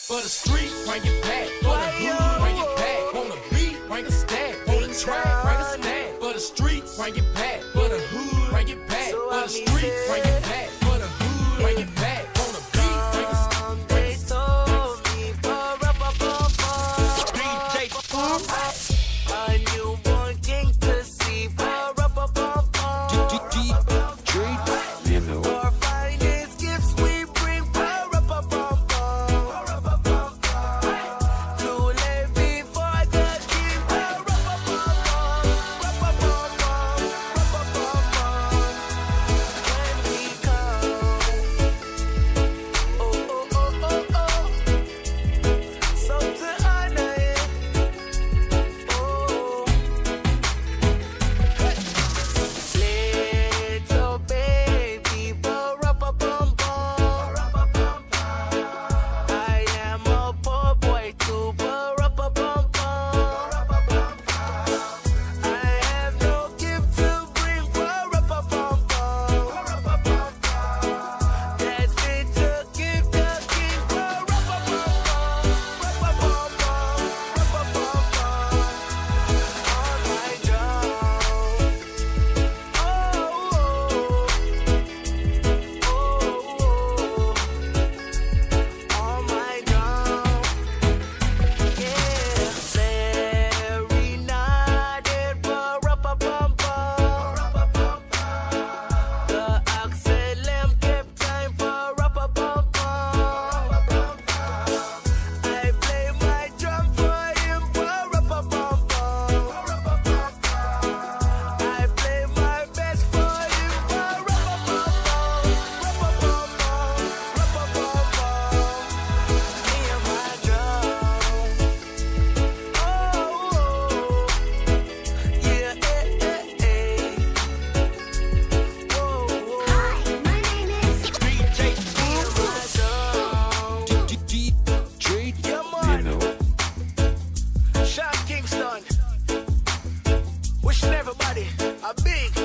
For the street, bring it back. For the hood, bring it back. On the beat, bring a stack. On the track, bring a stack. For the street, bring it back. For the hood, bring it back. For the street, bring it back. For the hood, bring it back. On the beat, bring a stack. They told me DJ a newborn king to see. Our finest gifts we bring. Too late before the king. When we come, oh oh oh oh oh, so to honor it, oh, little baby, I am a poor boy too, I have no gift to bring, that's fit to give the king, on my drum, on my drum, yeah, serenaded, the Axelem kept time, I play my drum for him, I play my best for him, me and my drum, yeah, Hi, my name is DJ me and my drum, yeah man, Sean Kingston, wishing everybody a big